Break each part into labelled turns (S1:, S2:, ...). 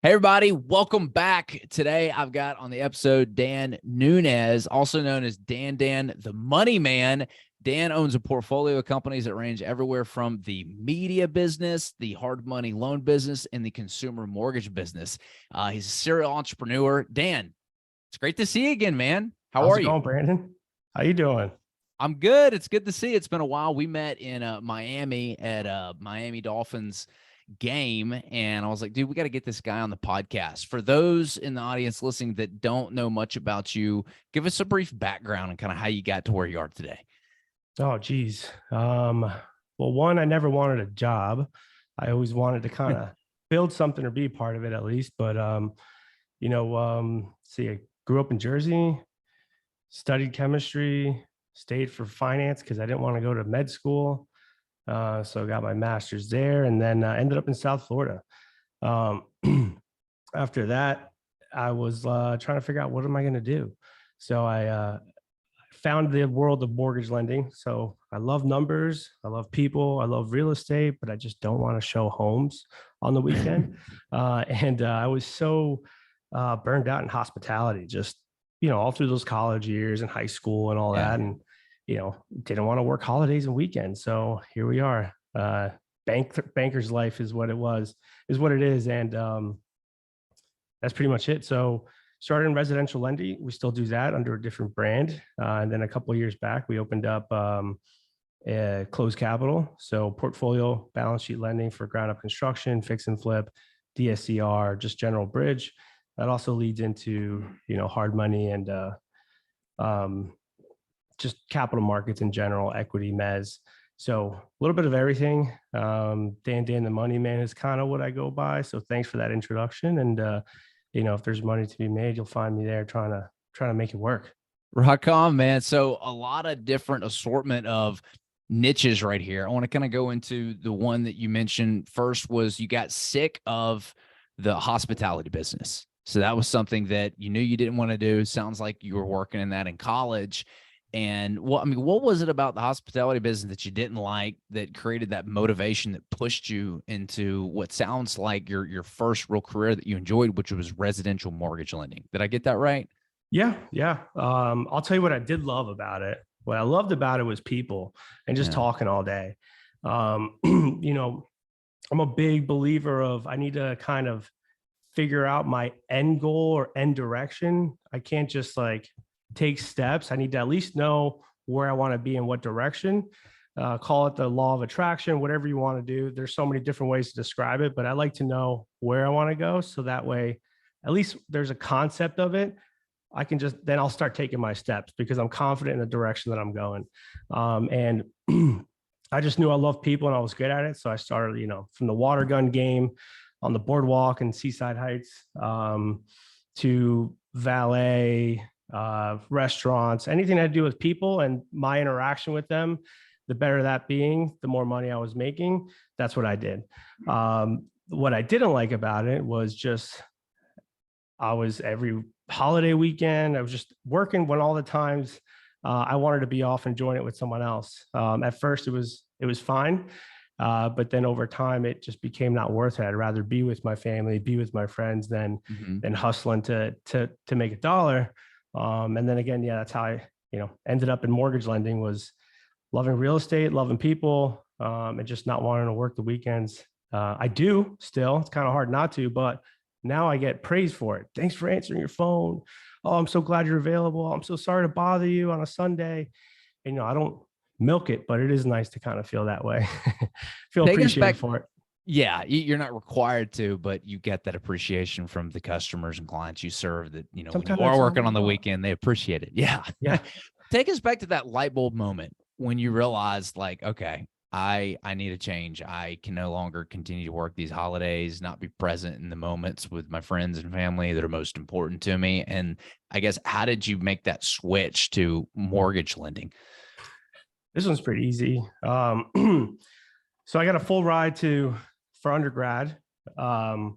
S1: Hey, everybody, welcome back. Today, I've got on the episode Dan Nunez, also known as Dan, the Money Man. Dan owns a portfolio of companies that range everywhere from the media business, the hard money loan business, and the consumer mortgage business. He's a serial entrepreneur. Dan, it's great to see you again, man. How are
S2: How's it
S1: you?
S2: going, Brandon? How you doing?
S1: I'm good. It's good to see you. It's been a while. We met in Miami at Miami Dolphins game, and I was like, dude, we got to get this guy on the podcast. For those in the audience listening that don't know much about you, give us a brief background and kind of how you got to where you are today.
S2: Oh, geez. Well, one, I never wanted a job. I always wanted to kind of build something or be part of it at least. But see, I grew up in Jersey, studied chemistry, stayed for finance because I didn't want to go to med school. So I got my master's there, and then ended up in South Florida. After that, I was trying to figure out what am I going to do. So I found the world of mortgage lending. So I love numbers, I love people, I love real estate, but I just don't want to show homes on the weekend. And I was so burned out in hospitality, just all through those college years and high school and all that, and didn't want to work holidays and weekends. So here we are. Banker's life is what it is. And that's pretty much it. So started in residential lending. We still do that under a different brand. And then a couple of years back, we opened up closed capital. So portfolio balance sheet lending for ground up construction, fix and flip, DSCR, just general bridge. That also leads into, hard money and just capital markets in general, equity, mezz. So a little bit of everything. Dan, the Money Man is kind of what I go by. So thanks for that introduction. And, if there's money to be made, you'll find me there trying to make it work.
S1: Rock on, man. So a lot of different assortment of niches right here. I want to kind of go into the one that you mentioned first. Was you got sick of the hospitality business. So that was something that you knew you didn't want to do. Sounds like you were working in that in college. And what was it about the hospitality business that you didn't like that created that motivation that pushed you into what sounds like your first real career that you enjoyed, which was residential mortgage lending? Did I get that right?
S2: Yeah. I'll tell you what I did love about it. What I loved about it was people and just talking all day. I'm a big believer of I need to kind of figure out my end goal or end direction. I can't just take steps. I need to at least know where I want to be in what direction. Call it the law of attraction, whatever you want to do. There's so many different ways to describe it, but I like to know where I want to go. So that way, at least there's a concept of it. I can then I'll start taking my steps because I'm confident in the direction that I'm going. And I just knew I loved people and I was good at it. So I started, from the water gun game on the boardwalk in Seaside Heights to valet, restaurants, anything that had to do with people and my interaction with them, the better that being, the more money I was making. That's what I did. What I didn't like about it was just I was every holiday weekend, I was just working when all the times I wanted to be off and join it with someone else. At first it was fine. But then over time, it just became not worth it. I'd rather be with my family, be with my friends than hustling to make a dollar. And then again, that's how I, ended up in mortgage lending, was loving real estate, loving people, and just not wanting to work the weekends. I do still, it's kind of hard not to, but now I get praise for it. Thanks for answering your phone. Oh, I'm so glad you're available. I'm so sorry to bother you on a Sunday. And, I don't milk it, but it is nice to kind of feel that way. Feel appreciated for it.
S1: Yeah, you're not required to, but you get that appreciation from the customers and clients you serve that, when you are working on the weekend, they appreciate it. Yeah. Take us back to that light bulb moment when you realized okay, I need a change. I can no longer continue to work these holidays, not be present in the moments with my friends and family that are most important to me. And I guess, how did you make that switch to mortgage lending?
S2: This one's pretty easy. So I got a full ride for undergrad. And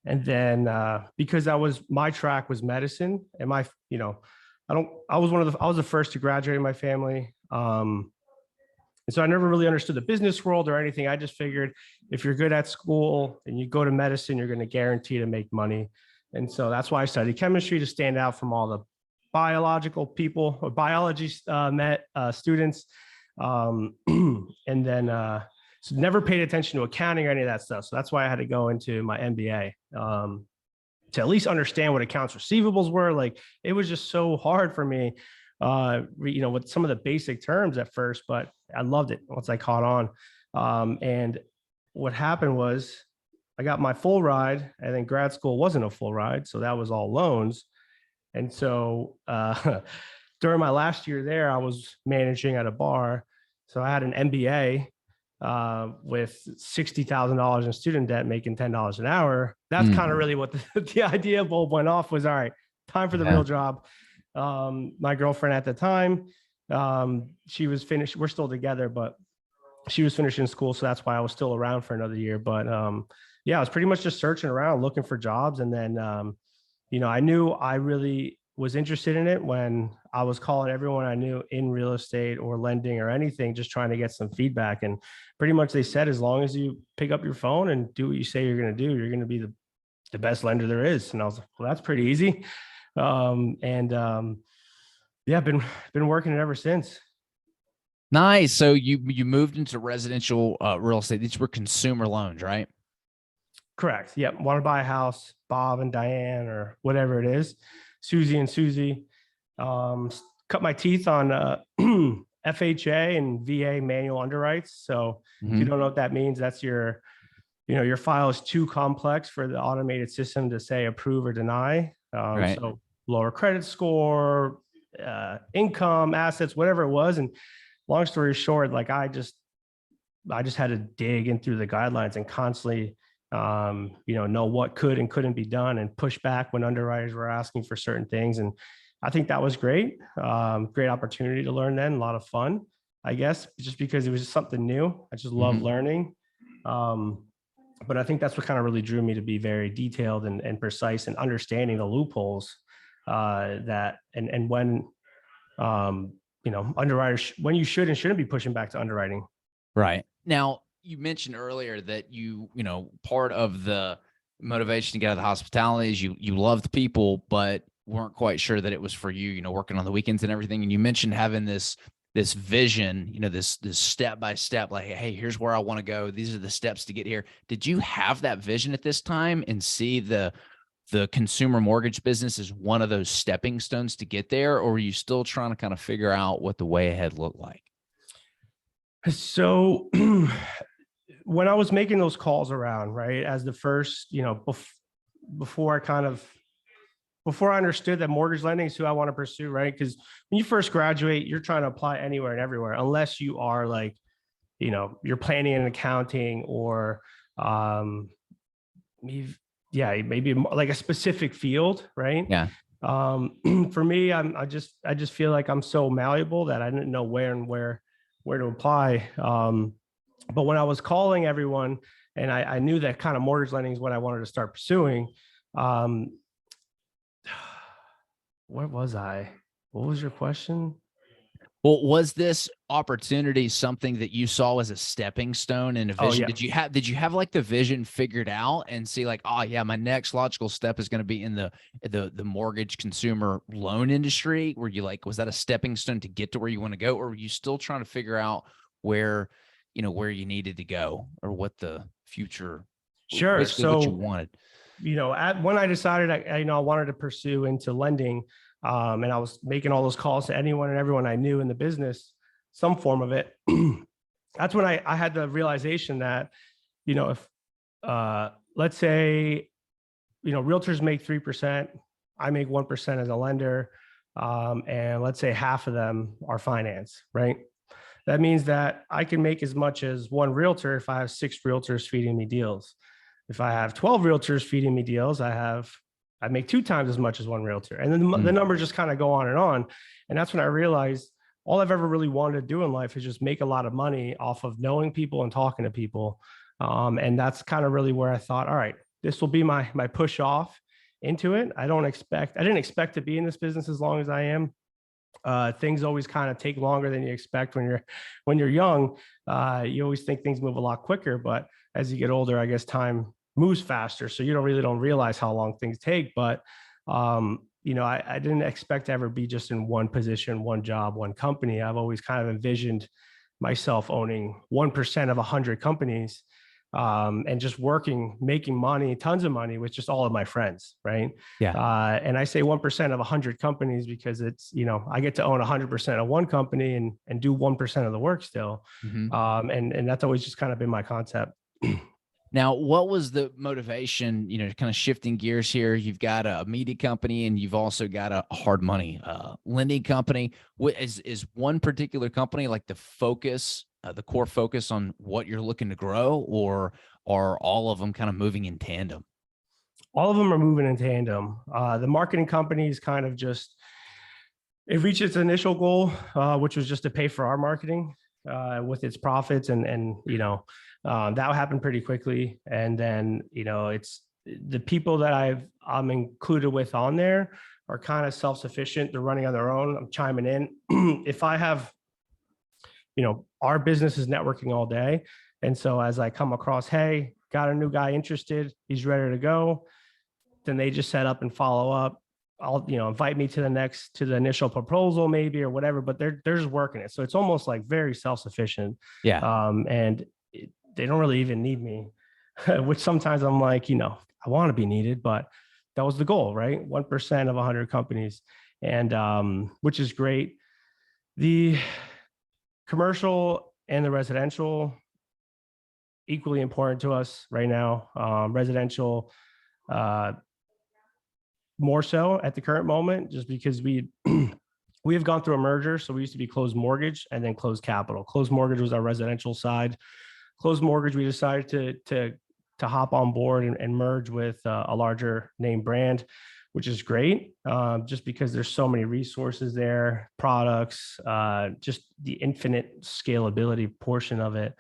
S2: then because my track was medicine, and I was the first to graduate in my family. And so I never really understood the business world or anything. I just figured if you're good at school and you go to medicine, you're going to guarantee to make money. And so that's why I studied chemistry, to stand out from all the biological people or biology students. And then so never paid attention to accounting or any of that stuff. So that's why I had to go into my MBA to at least understand what accounts receivables were. Like, it was just so hard for me, with some of the basic terms at first, but I loved it once I caught on. And what happened was I got my full ride, and then grad school wasn't a full ride. So that was all loans. And so during my last year there, I was managing at a bar. So I had an MBA with $60,000 in student debt, making $10 an hour. That's kind of really what the idea bulb went off was, all right, time for the real job. My girlfriend at the time, she was finished. We're still together, but she was finishing school. So that's why I was still around for another year. But yeah, I was pretty much just searching around, looking for jobs. And then, I knew I really was interested in it when I was calling everyone I knew in real estate or lending or anything, just trying to get some feedback. And pretty much they said, as long as you pick up your phone and do what you say you're going to do, you're going to be the best lender there is. And I was like, well, that's pretty easy. Yeah, been working it ever since.
S1: Nice. So you moved into residential real estate. These were consumer loans, right?
S2: Correct. Yep. Want to buy a house, Bob and Diane, or whatever it is, Susie and Susie. Cut my teeth on FHA and VA manual underwrites. So if you don't know what that means, that's your file is too complex for the automated system to say approve or deny.
S1: Right.
S2: So lower credit score, income, assets, whatever it was. And long story short, like I just had to dig in through the guidelines and constantly know what could and couldn't be done, and push back when underwriters were asking for certain things. And I think that was great. Great opportunity to learn then, a lot of fun, I guess, just because it was just something new. I just love learning. But I think that's what kind of really drew me to be very detailed and precise and understanding the loopholes that and when, underwriters, when you should and shouldn't be pushing back to underwriting.
S1: Right. Now, you mentioned earlier that part of the motivation to get out of the hospitality is you loved people, but weren't quite sure that it was for you, working on the weekends and everything. And you mentioned having this vision, this step by step, like, hey, here's where I want to go. These are the steps to get here. Did you have that vision at this time and see the consumer mortgage business as one of those stepping stones to get there? Or were you still trying to kind of figure out what the way ahead looked like?
S2: So when I was making those calls around, right, as the first, before I understood that mortgage lending is who I want to pursue, right? Because when you first graduate, you're trying to apply anywhere and everywhere, unless you are like, you're planning and accounting, or maybe like a specific field, right?
S1: Yeah.
S2: For me, I just feel like I'm so malleable that I didn't know where to apply. But when I was calling everyone, and I knew that kind of mortgage lending is what I wanted to start pursuing. Where was I? What was your question?
S1: Well, was this opportunity something that you saw as a stepping stone and a vision?
S2: Oh, yeah.
S1: Did you have like the vision figured out and see like, oh yeah, my next logical step is going to be in the mortgage consumer loan industry? Were you like, was that a stepping stone to get to where you want to go? Or were you still trying to figure out where you needed to go, or what the future,
S2: sure,
S1: so what you wanted?
S2: When I decided I wanted to pursue into lending, and I was making all those calls to anyone and everyone I knew in the business, some form of it. That's when I had the realization that, if let's say, realtors make 3%, I make 1% as a lender, and let's say half of them are finance, right? That means that I can make as much as one realtor if I have 6 realtors feeding me deals. If I have 12 realtors feeding me deals, I make 2 times as much as one realtor. And then the numbers just kind of go on. And that's when I realized all I've ever really wanted to do in life is just make a lot of money off of knowing people and talking to people. And that's kind of really where I thought, all right, this will be my push off into it. I didn't expect to be in this business as long as I am. Things always kind of take longer than you expect when you're young. You always think things move a lot quicker, but as you get older, I guess time moves faster. So you don't realize how long things take. But I didn't expect to ever be just in one position, one job, one company. I've always kind of envisioned myself owning 1% of 100 companies, and just working, making money, tons of money with just all of my friends, right?
S1: Yeah.
S2: And I say 1% of 100 companies because it's, I get to own 100% of one company and do 1% of the work still.
S1: Mhm.
S2: And that's always just kind of been my concept.
S1: Now, what was the motivation, kind of shifting gears here? You've got a media company and you've also got a hard money lending company. Is one particular company like the focus, the core focus on what you're looking to grow, or are all of them kind of moving in tandem?
S2: All of them are moving in tandem. The marketing company is kind of just, it reached its initial goal, which was just to pay for our marketing with its profits, and that happened pretty quickly. And then it's the people that I'm included with on there are kind of self-sufficient. They're running on their own. I'm chiming in. If I have, our business is networking all day, and so as I come across, hey, got a new guy interested, he's ready to go, then they just set up and follow up. I'll, invite me to the initial proposal maybe or whatever, but they're just working it. So it's almost like very self-sufficient.
S1: Yeah.
S2: And they don't really even need me, which sometimes I'm like, I want to be needed, but that was the goal, right? 1% of 100 companies, and which is great. The commercial and the residential, equally important to us right now. Residential, more so at the current moment, just because we have gone through a merger. So we used to be closed mortgage and then closed capital. Closed mortgage was our residential side. Closed mortgage, we decided to hop on board and merge with a larger name brand, which is great, just because there's so many resources there, products, just the infinite scalability portion of it.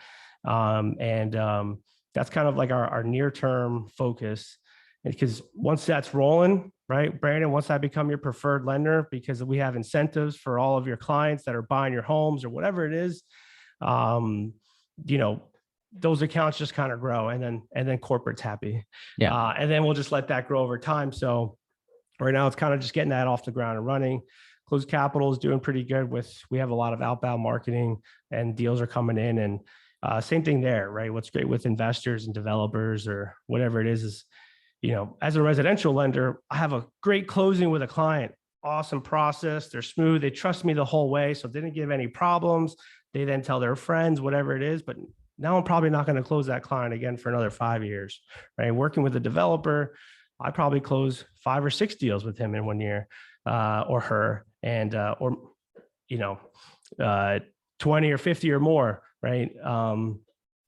S2: And that's kind of like our near-term focus. Because once that's rolling, right, Brandon, once I become your preferred lender, because we have incentives for all of your clients that are buying your homes or whatever it is, those accounts just kind of grow, and then corporate's happy.
S1: Yeah.
S2: And then we'll just let that grow over time. So right now it's kind of just getting that off the ground and running. Closed capital is doing pretty good. We have a lot of outbound marketing and deals are coming in, and same thing there, right? What's great with investors and developers or whatever it is, as a residential lender, I have a great closing with a client. Awesome process. They're smooth. They trust me the whole way. So didn't give any problems. They then tell their friends, whatever it is. But now I'm probably not going to close that client again for another 5 years, right? Working with a developer, I probably close 5 or 6 deals with him in 1 year, or her, and, 20 or 50 or more, right?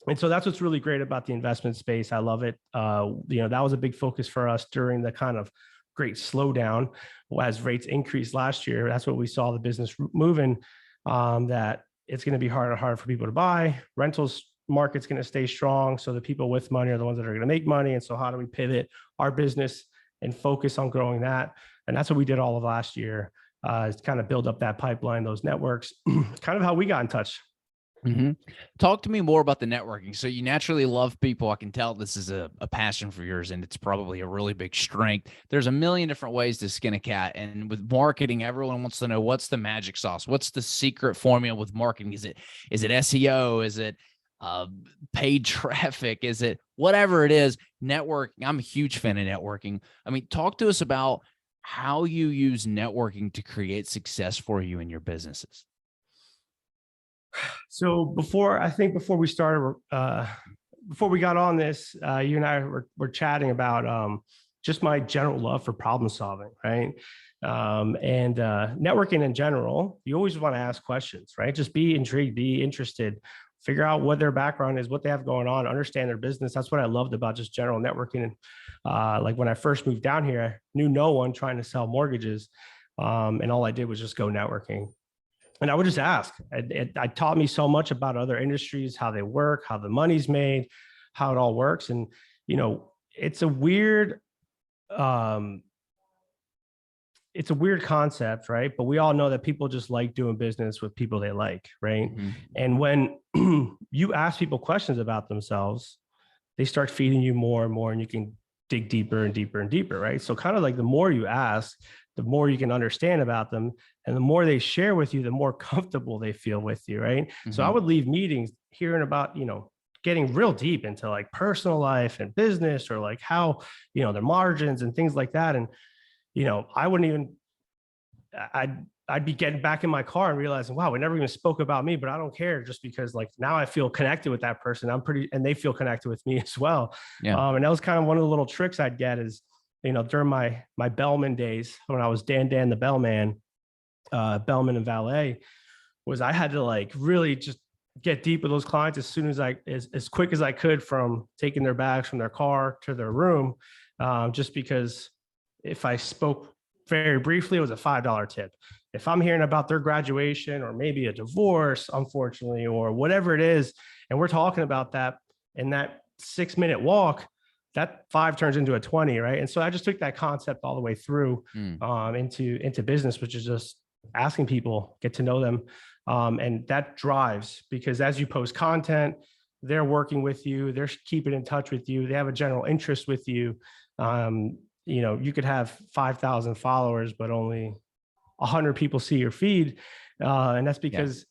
S2: And so that's what's really great about the investment space. I love it. That was a big focus for us during the kind of great slowdown as rates increased last year. That's what we saw the business moving, that it's going to be harder and harder for people to buy. Rentals market's going to stay strong. So the people with money are the ones that are going to make money. And so how do we pivot our business and focus on growing that? And that's what we did all of last year, is kind of build up that pipeline, those networks, kind of how we got in touch.
S1: Mm-hmm. Talk to me more about the networking. So you naturally love people. I can tell this is a passion for yours, and it's probably a really big strength. There's a million different ways to skin a cat. And with marketing, everyone wants to know, what's the magic sauce? What's the secret formula with marketing? Is it SEO? Is it paid traffic? Is it whatever it is? Networking. I'm a huge fan of networking. I mean, talk to us about how you use networking to create success for you in your businesses.
S2: So before we started, before we got on this, you and I were chatting about just my general love for problem solving, right? And networking in general, you always want to ask questions, right? Just be intrigued, be interested, figure out what their background is, what they have going on, understand their business. That's what I loved about just general networking. Like when I first moved down here, I knew no one trying to sell mortgages, and all I did was just go networking. And I would just ask. It taught me so much about other industries, how they work, how the money's made, how it all works. And, it's a weird, it's a weird concept, right? But we all know that people just like doing business with people they like, right? And when you ask people questions about themselves, they start feeding you more and more, and you can dig deeper and deeper and deeper, right? So kind of like the more you ask, the more you can understand about them, and the more they share with you, the more comfortable they feel with you, right? So I would leave meetings hearing about, getting real deep into like personal life and business, or like how, their margins and things like that. And, I wouldn't even, I'd be getting back in my car and realizing, wow, we never even spoke about me, but I don't care, just because like now I feel connected with that person. And they feel connected with me as well.
S1: Yeah.
S2: And that was kind of one of the little tricks I'd get is, during my bellman days, when I was Dan the bellman, bellman and valet, was I had to like really just get deep with those clients as soon as quick as I could, from taking their bags from their car to their room. Just because if I spoke very briefly, it was a $5 tip. If I'm hearing about their graduation or maybe a divorce, unfortunately, or whatever it is, and we're talking about that in that 6-minute walk, that 5 turns into a 20, right? And so I just took that concept all the way through into business, which is just asking people, get to know them. And that drives, because as you post content, they're working with you, they're keeping in touch with you, they have a general interest with you. You could have 5,000 followers, but only 100 people see your feed. And that's because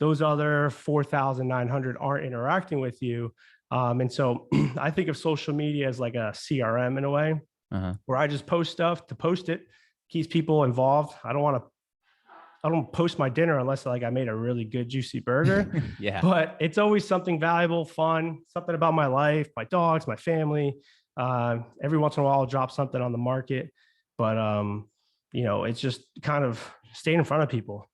S2: those other 4,900 aren't interacting with you. And so I think of social media as like a CRM in a way, where I just post stuff to post it, keeps people involved. I don't post my dinner unless like I made a really good juicy burger. But it's always something valuable, fun, something about my life, my dogs, my family. Every once in a while I'll drop something on the market, but it's just kind of staying in front of people.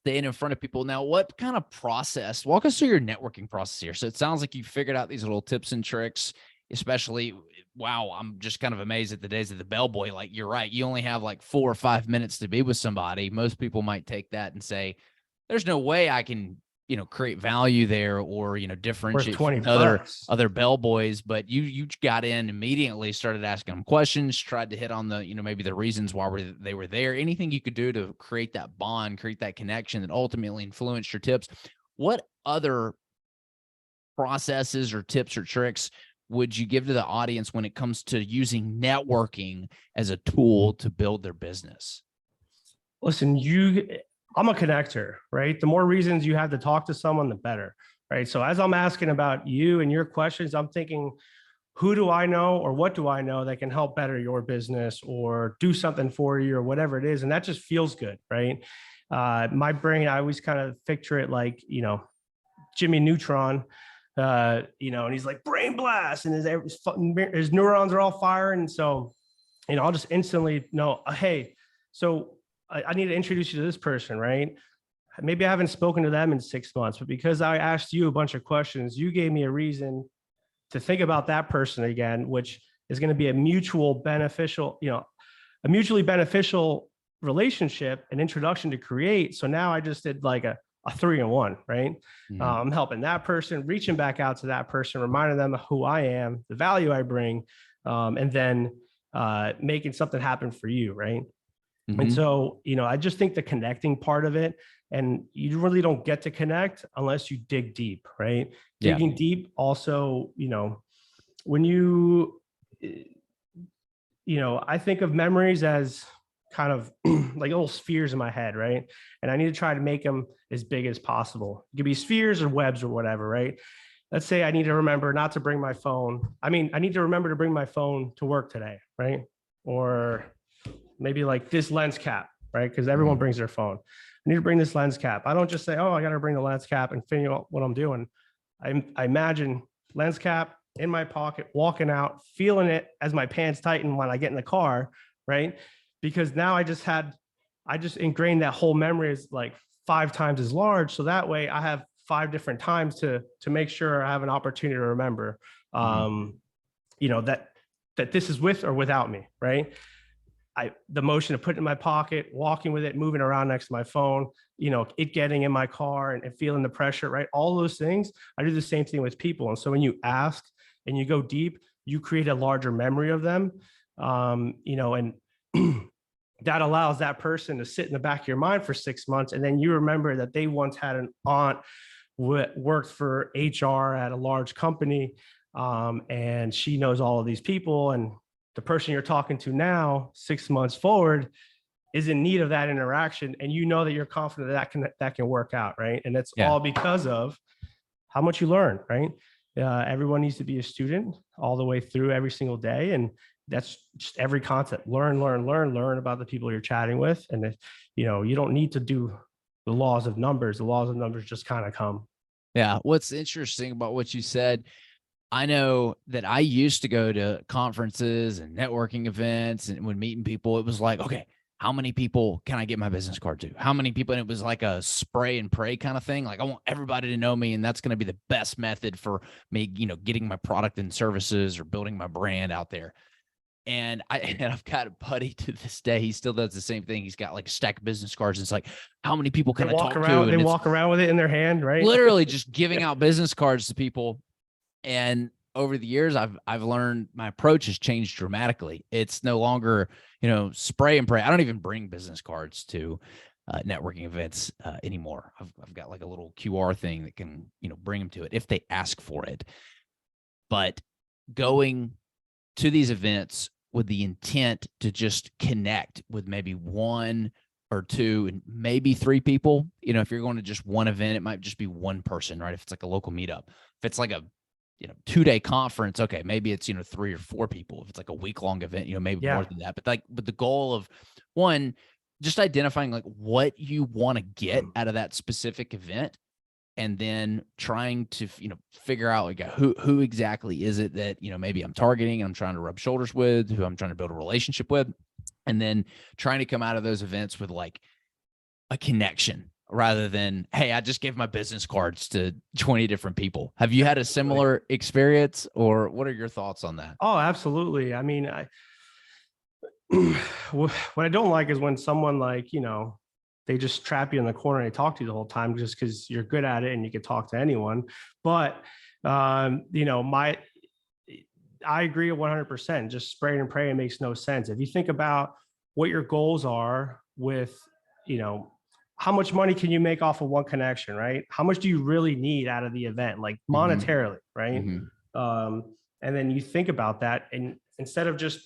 S1: Staying in front of people. Now, what kind of process, walk us through your networking process here. So it sounds like you figured out these little tips and tricks, especially, wow, I'm just kind of amazed at the days of the bellboy. Like, you're right. You only have like 4 or 5 minutes to be with somebody. Most people might take that and say, there's no way I can, create value there, or, differentiate from other bellboys. But you got in immediately, started asking them questions, tried to hit on the, maybe the reasons why they were there, anything you could do to create that bond, create that connection that ultimately influenced your tips. What other processes or tips or tricks would you give to the audience when it comes to using networking as a tool to build their business?
S2: Listen, I'm a connector, right? The more reasons you have to talk to someone, the better, right? So as I'm asking about you and your questions, I'm thinking, who do I know, or what do I know that can help better your business or do something for you, or whatever it is? And that just feels good, right? My brain, I always kind of picture it like, Jimmy Neutron, and he's like brain blast, and his neurons are all firing. And so, I'll just instantly know, hey, so I need to introduce you to this person, right? Maybe I haven't spoken to them in 6 months, but because I asked you a bunch of questions, you gave me a reason to think about that person again, which is going to be a mutually beneficial relationship and introduction to create. So now I just did like a 3-in-1, right? I'm helping that person, reaching back out to that person, reminding them of who I am, the value I bring, and then making something happen for you, right? And so, I just think the connecting part of it, and you really don't get to connect unless you dig deep, right? Digging deep also, when I think of memories as kind of like little spheres in my head, right? And I need to try to make them as big as possible. It could be spheres or webs or whatever, right? Let's say I need to remember not to bring my phone. I need to remember to bring my phone to work today, right? Or maybe like this lens cap, right? Because everyone brings their phone. I need to bring this lens cap. I don't just say, oh, I got to bring the lens cap and figure out what I'm doing. I imagine lens cap in my pocket, walking out, feeling it as my pants tighten when I get in the car, right? Because now I just ingrained that whole memory as like 5 times as large. So that way I have 5 different times to make sure I have an opportunity to remember, that this is with or without me, right? The motion of putting it in my pocket, walking with it, moving around next to my phone, it getting in my car and feeling the pressure, right? All those things, I do the same thing with people. And so when you ask and you go deep, you create a larger memory of them, and that allows that person to sit in the back of your mind for 6 months. And then you remember that they once had an aunt who worked for HR at a large company. And she knows all of these people. And the person you're talking to now, 6 months forward, is in need of that interaction. And you know that you're confident that can work out. Right. And it's all because of how much you learn. Right. Everyone needs to be a student all the way through every single day. And that's just every concept. Learn about the people you're chatting with. And if, you don't need to do the laws of numbers. The laws of numbers just kind of come.
S1: Yeah. What's interesting about what you said, I know that I used to go to conferences and networking events, and when meeting people, it was like, okay, how many people can I get my business card to? How many people? And it was like a spray and pray kind of thing. Like, I want everybody to know me, and that's going to be the best method for me, getting my product and services or building my brand out there. And I've got a buddy to this day. He still does the same thing. He's got like a stack of business cards. And it's like, how many people can I talk to?
S2: They walk around with it in their hand, right?
S1: Literally just giving out business cards to people. And over the years, I've learned my approach has changed dramatically. It's no longer, spray and pray. I don't even bring business cards to networking events anymore. I've got like a little QR thing that can, bring them to it if they ask for it. But going to these events with the intent to just connect with maybe one or two and maybe three people. If you're going to just one event, it might just be one person, right? If it's like a local meetup, if it's like a 2-day conference, okay, maybe it's 3 or 4 people. If it's like a week-long event, maybe more than that. But the goal of one, just identifying like what you want to get out of that specific event, and then trying to figure out like who exactly is it that maybe I'm targeting and I'm trying to rub shoulders with, who I'm trying to build a relationship with, and then trying to come out of those events with like a connection rather than, hey, I just gave my business cards to 20 different people. Have you had a similar experience, or what are your thoughts on that?
S2: Oh, absolutely. I mean, what I don't like is when someone like, they just trap you in the corner and they talk to you the whole time just because you're good at it and you can talk to anyone. But, I agree 100%. Just spraying and praying makes no sense. If you think about what your goals are with, how much money can you make off of one connection, right? How much do you really need out of the event, like monetarily, right? And then you think about that, and instead of just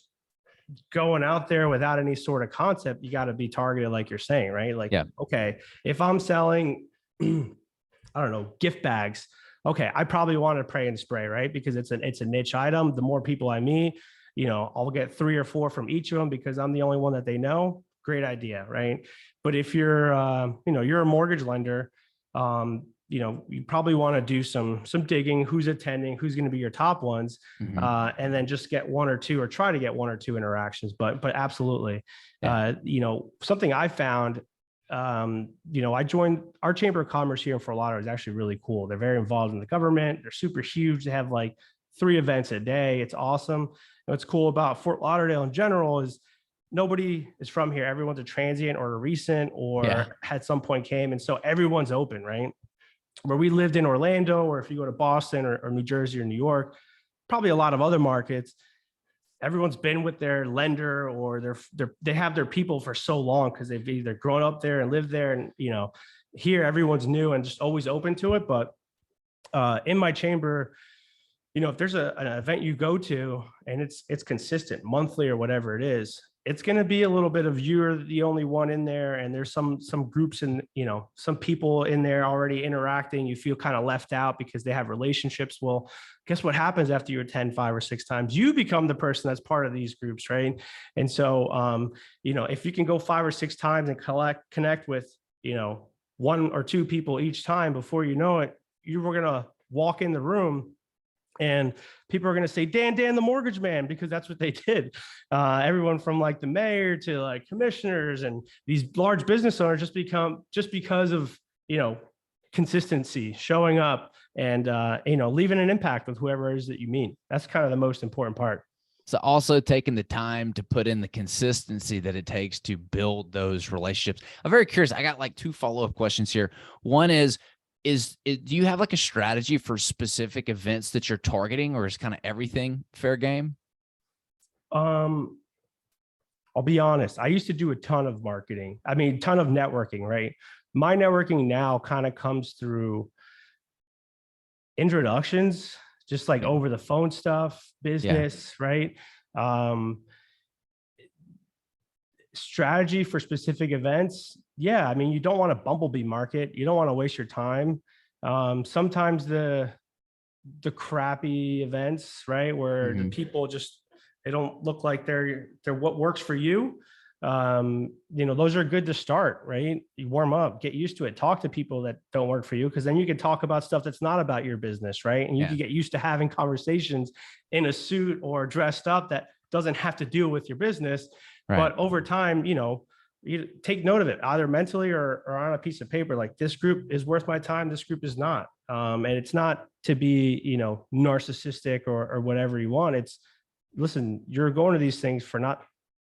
S2: going out there without any sort of concept, you got to be targeted, like you're saying, right? Like, okay, if I'm selling, I don't know, gift bags, okay, I probably want to pray and spray, right? Because it's a niche item. The more people I meet, I'll get 3 or 4 from each of them because I'm the only one that they know. Great idea, right? But if you're, you're a mortgage lender, you probably want to do some digging, who's attending, who's going to be your top ones, and then just get 1 or 2 or try to get 1 or 2 interactions. But absolutely, something I found, I joined our Chamber of Commerce here in Fort Lauderdale is actually really cool. They're very involved in the government. They're super huge. They have like 3 events a day. It's awesome. And what's cool about Fort Lauderdale in general is nobody is from here. Everyone's a transient or a recent or at some point came. And so everyone's open, right? Where we lived in Orlando, or if you go to Boston or New Jersey or New York, probably a lot of other markets, everyone's been with their lender or they have their people for so long because they've either grown up there and lived there. And, here everyone's new and just always open to it. But in my chamber, if there's an event you go to and it's consistent monthly or whatever it is, it's going to be a little bit of you're the only one in there, and there's some groups and some people in there already interacting. You feel kind of left out because they have relationships. Well, guess what happens after you attend 5 or 6 times? You become the person that's part of these groups, right? And so if you can go 5 or 6 times and connect with 1 or 2 people each time, before you know it, you were going to walk in the room and people are going to say, Dan, the mortgage man, because that's what they did. Everyone from like the mayor to like commissioners and these large business owners just because of, consistency, showing up and, leaving an impact with whoever it is that you meet. That's kind of the most important part.
S1: So also taking the time to put in the consistency that it takes to build those relationships. I'm very curious. I got like 2 follow-up questions here. One is do you have like a strategy for specific events that you're targeting, or is kind of everything fair game?
S2: I'll be honest. I used to do a ton of marketing. I mean, ton of networking, right? My networking now kind of comes through introductions, just like
S1: Yeah.
S2: over the phone stuff,
S1: Yeah.
S2: business, right? Um, Strategy for specific events. Yeah. I mean, you don't want to bumblebee market. You don't want to waste your time. Sometimes the crappy events, right? Where the
S1: Mhm.
S2: people just, they don't look like they're what works for you. Those are good to start, right? You warm up, get used to it, talk to people that don't work for you, because then you can talk about stuff that's not about your business, right? And you
S1: Yeah.
S2: can get used to having conversations in a suit or dressed up that doesn't have to deal with your business.
S1: Right.
S2: But over time, you take note of it either mentally or on a piece of paper, like this group is worth my time, this group is not. And it's not to be narcissistic or whatever you want. It's, listen, you're going to these things for not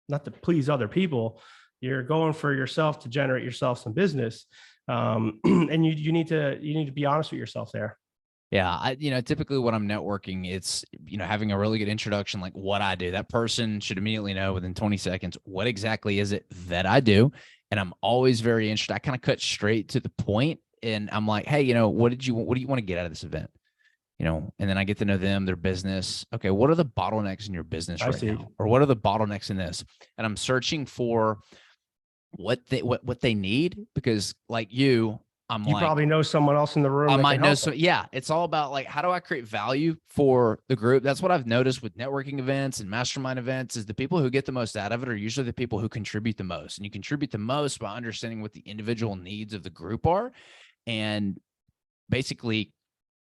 S2: to please other people. You're going for yourself to generate yourself some business. And you need to be honest with yourself there.
S1: Yeah, typically when I'm networking, it's, having a really good introduction, like what I do. That person should immediately know within 20 seconds, what exactly is it that I do? And I'm always very interested. I kind of cut straight to the point and I'm like, hey, what do you want to get out of this event? And then I get to know them, their business. Okay, what are the bottlenecks in your business
S2: I
S1: right
S2: see.
S1: now? Or what are the bottlenecks in this? And I'm searching for what they need, because like I'm
S2: You
S1: like,
S2: probably know someone else in the room
S1: I
S2: that can
S1: might know
S2: help them.
S1: some. Yeah, it's all about like, how do I create value for the group? That's what I've noticed with networking events and mastermind events, is the people who get the most out of it are usually the people who contribute the most. And you contribute the most by understanding what the individual needs of the group are, and basically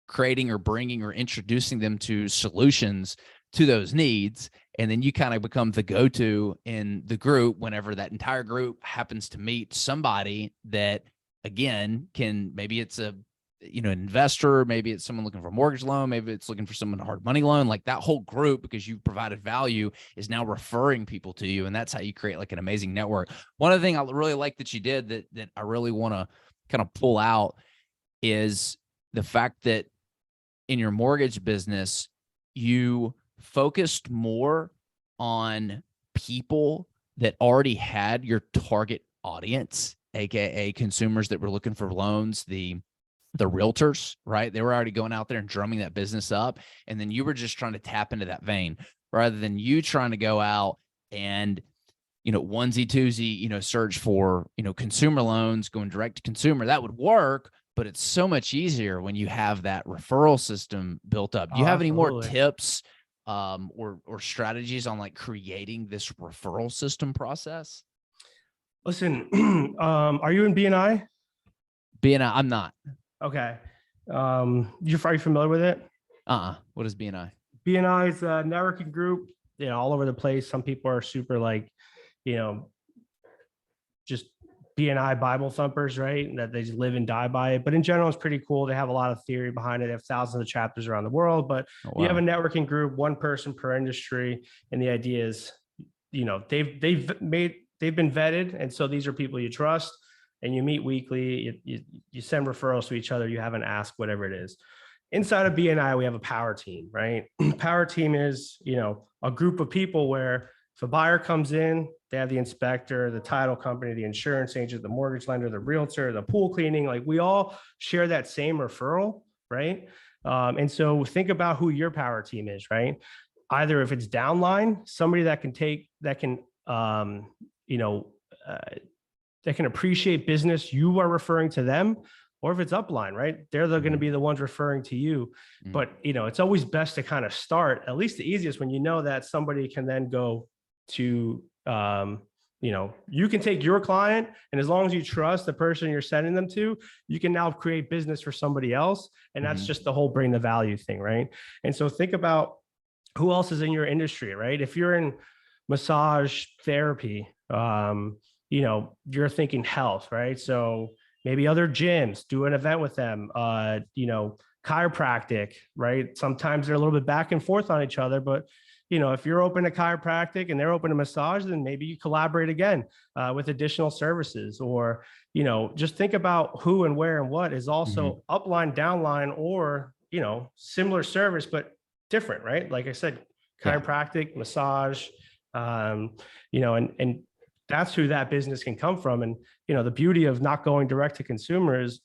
S1: creating or bringing or introducing them to solutions to those needs. And then you kind of become the go-to in the group whenever that entire group happens to meet somebody that, again, maybe it's an investor, maybe it's someone looking for a mortgage loan, maybe it's looking for someone a hard money loan. Like that whole group, because you've provided value, is now referring people to you. And that's how you create like an amazing network. One of the things I really like that you did that I really want to kind of pull out is the fact that in your mortgage business, you focused more on people that already had your target audience, aka consumers that were looking for loans, the realtors, right? They were already going out there and drumming that business up. And then you were just trying to tap into that vein, rather than you trying to go out and, onesie twosie, search for, consumer loans, going direct to consumer. That would work, but it's so much easier when you have that referral system built up. Do you
S2: Oh,
S1: have any more
S2: absolutely.
S1: tips or strategies on like creating this referral system process?
S2: Listen, are you in BNI?
S1: I'm not.
S2: Okay. Are you familiar with it?
S1: What is BNI?
S2: BNI is a networking group, all over the place. Some people are super like, you know, just BNI Bible thumpers, right? That they just live and die by it. But in general, it's pretty cool. They have a lot of theory behind it. They have thousands of chapters around the world. But
S1: Oh,
S2: you have a
S1: wow.
S2: networking group, one person per industry, and the idea is, they've been vetted, and so these are people you trust, and you meet weekly. You send referrals to each other. You have an ask, whatever it is. Inside of BNI, we have a power team, right? Power team is, a group of people where if a buyer comes in, they have the inspector, the title company, the insurance agent, the mortgage lender, the realtor, the pool cleaning. Like we all share that same referral, right? And so think about who your power team is, right? Either if it's downline, somebody that can you know, uh, that can appreciate business, you are referring to them, or if it's upline, right? They're going to be the ones referring to you.
S1: Mm-hmm.
S2: But, it's always best to kind of start, at least the easiest, when you know that somebody can then go to, you can take your client, and as long as you trust the person you're sending them to, you can now create business for somebody else. And that's just the whole bring the value thing, right? And so think about who else is in your industry, right? If you're in massage therapy, you're thinking health, right? So maybe other gyms, do an event with them, chiropractic, right? Sometimes they're a little bit back and forth on each other, but if you're open to chiropractic and they're open to massage, then maybe you collaborate again with additional services, or, just think about who and where and what is also upline, downline, or, similar service, but different, right? Like I said,
S1: Yeah.
S2: chiropractic, massage, You know, and that's who that business can come from. And, you know, the beauty of not going direct to consumer is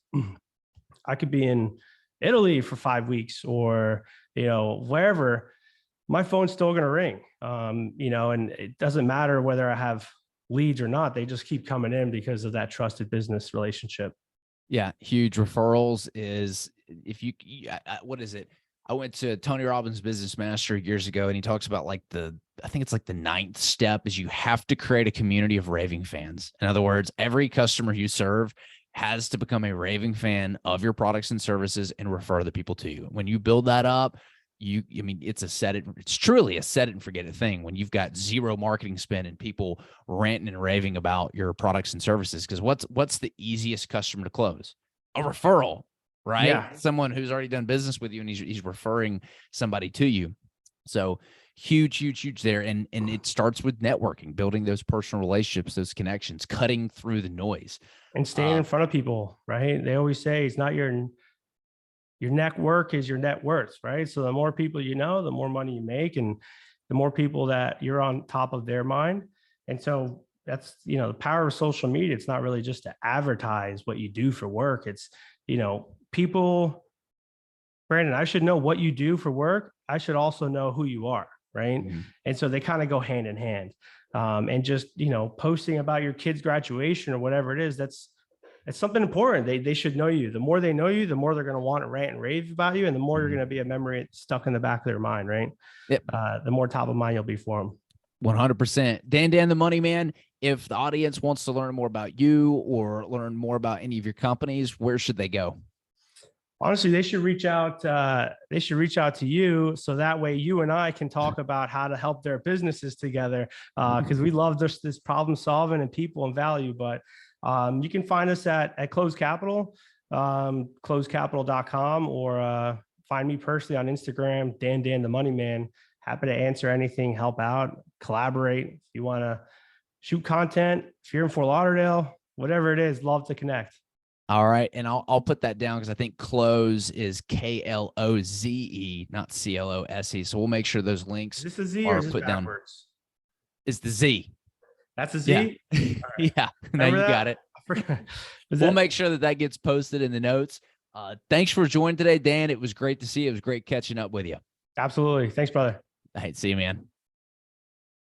S2: I could be in Italy for 5 weeks or, you know, wherever, my phone's still going to ring. You know, and it doesn't matter whether I have leads or not. They just keep coming in because of that trusted business relationship.
S1: Yeah, huge. Referrals is, if you, what is it? I went to Tony Robbins' Business Master years ago, and he talks about like I think it's like the 9th step is you have to create a community of raving fans. In other words, every customer you serve has to become a raving fan of your products and services and refer the people to you. When you build that up, I mean, it's truly a set it and forget it thing when you've got zero marketing spend and people ranting and raving about your products and services. Because what's the easiest customer to close? A referral, right?
S2: Yeah.
S1: Someone who's already done business with you and he's referring somebody to you. So huge there. And it starts with networking, building those personal relationships, those connections, cutting through the noise.
S2: And staying in front of people, right? They always say it's not your network is your net worth, right? So the more people you know, the more money you make, and the more people that you're on top of their mind. And so that's, you know, the power of social media. It's not really just to advertise what you do for work. It's, you know, people, Brandon, I should know what you do for work. I should also know who you are, right?
S1: Mm-hmm.
S2: And so they kind of go hand in hand. And just, you know, posting about your kid's graduation or whatever it is, it's something important. They should know you. The more they know you, the more they're going to want to rant and rave about you, and the more you're going to be a memory stuck in the back of their mind, right?
S1: Yep.
S2: The more top of mind you'll be for them.
S1: 100%. Dan, the Money Man. If the audience wants to learn more about you or learn more about any of your companies, where should they go?
S2: Honestly, they should reach out. They should reach out to you, so that way you and I can talk about how to help their businesses together. Because we love this problem solving and people and value. But you can find us at Close Capital, closecapital.com, or find me personally on Instagram, Dan the Money Man. Happy to answer anything, help out, collaborate. If you want to shoot content, if you're in Fort Lauderdale, whatever it is, love to connect.
S1: All right. And I'll put that down because I think close is KLOZE, not CLOSE. So we'll make sure those links
S2: is this a Z
S1: are
S2: or is this
S1: put down.
S2: backwards?
S1: It's the Z.
S2: That's a Z?
S1: Yeah.
S2: Right.
S1: Yeah. Now you got it. We'll make sure that gets posted in the notes. Thanks for joining today, Dan. It was great to see you. It was great catching up with you.
S2: Absolutely. Thanks, brother.
S1: All right. See you, man.